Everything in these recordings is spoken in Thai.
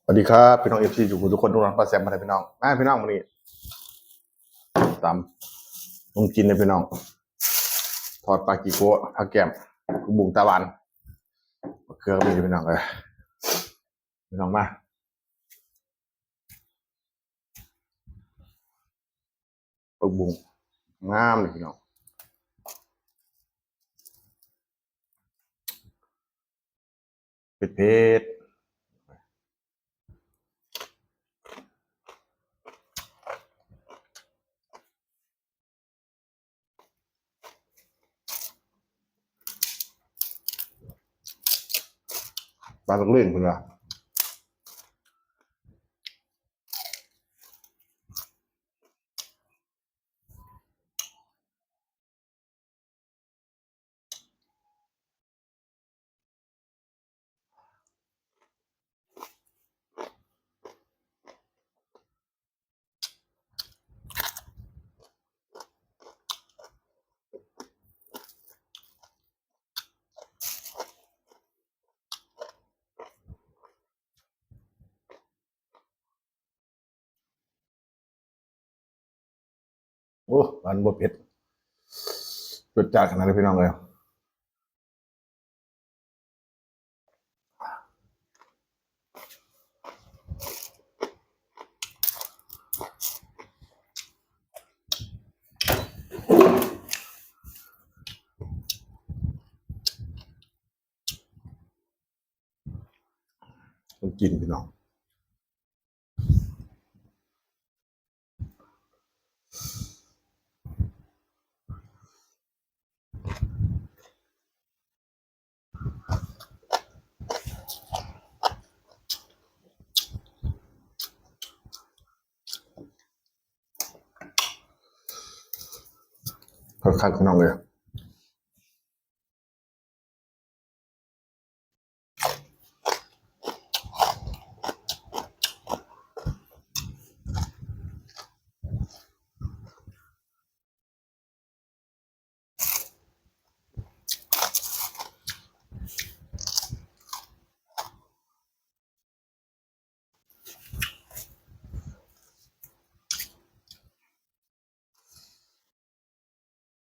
สวัสดีครับพี่น้องFCทุกคนทุกท่านป้าแซมมาเลยพี่น้องพี่น้องวันนี้ตามลงกินเลยพี่น้องทอดปลากีโก้ผักแก้มบุ้งตะวันเครื่องมีพี่น้องเลยพี่น้องมาปลาบุ้งงามเลยพี่น้องเผ็ดปลาตะลื่นคุณล่ะโอ้อันบ่เผ็ดรสจัดขนาดนี้พี่น้องเลยต้องกินพี่น้องคักๆพี่น้องเลย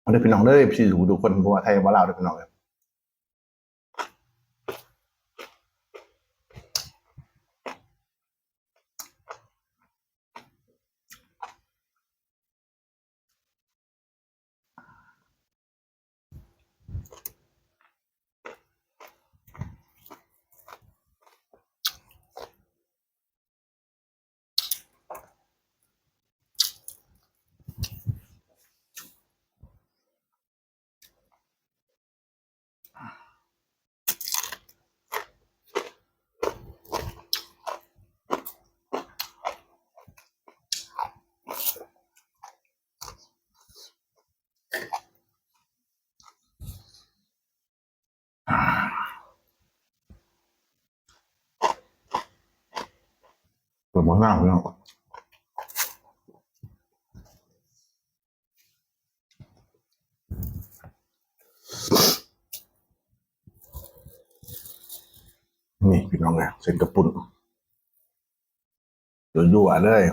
เอาได้พี่น้องเลยพี่ทุกคนเพราะว่าไทยว่าลาวได้พี่น้องเลยเปิดหม้อหน้าพี่น้องนี่พี่น้องเลยเส้นกระปุ่นยั่วๆเลย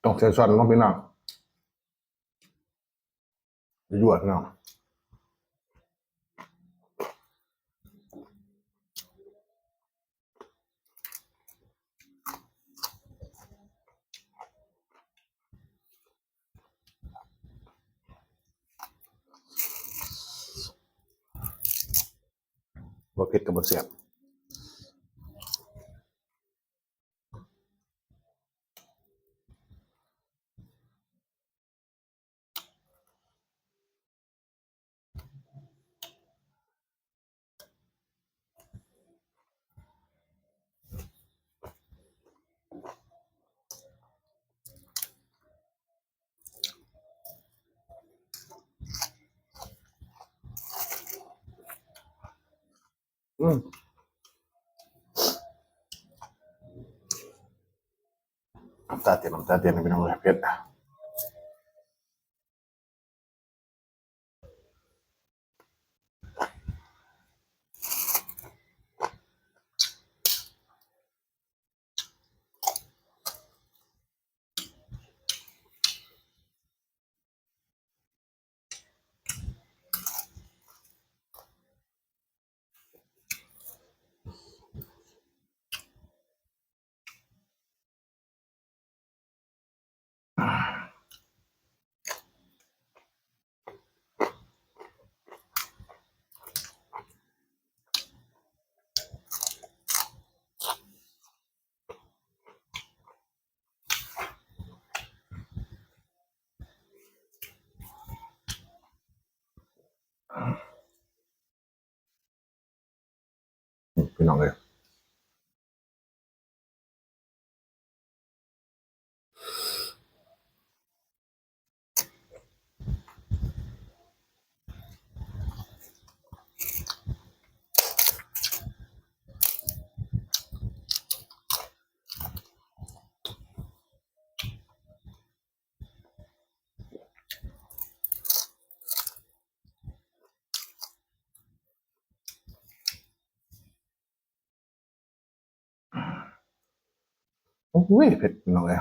ต้องใช้ช้อนน้องพี่น้องยั่วพี่น้องบ่เผ็ดกับบะเสียบ น้ำตาเตียนพี่น้องเลยเผ็ดพี่น้องเลยโอ้ยเผ็ดพี่น้องเลย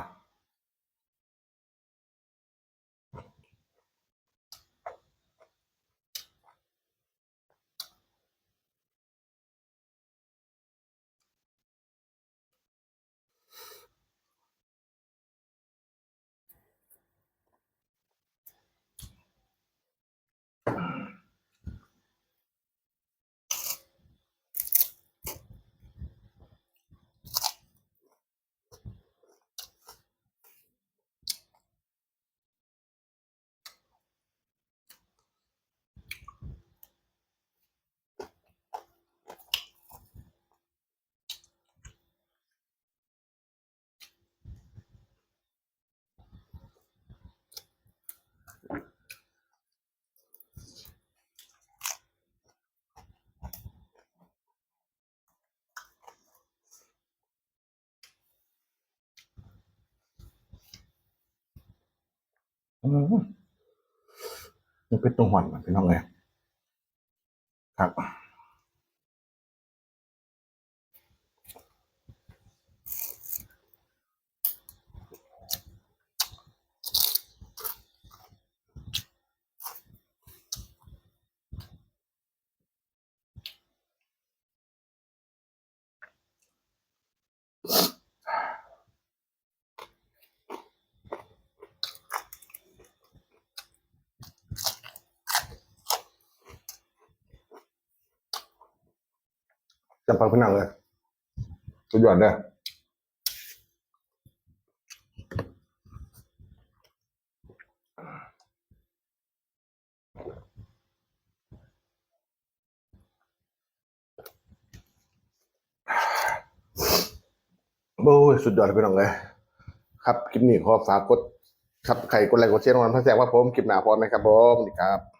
นี่เป็นตัวหวานพี่น้องเลยครับจำปังพี่น้องเลยสุดยอดเลยโอ้ยสุดยอดพี่น้องเลยครับคลิปนี้ขอฝากกดครับใครกดไลค์กดแชร์น้องพันแสงว่าผมคลิปหน้าพร้อมไหมครับผมนี่ครับ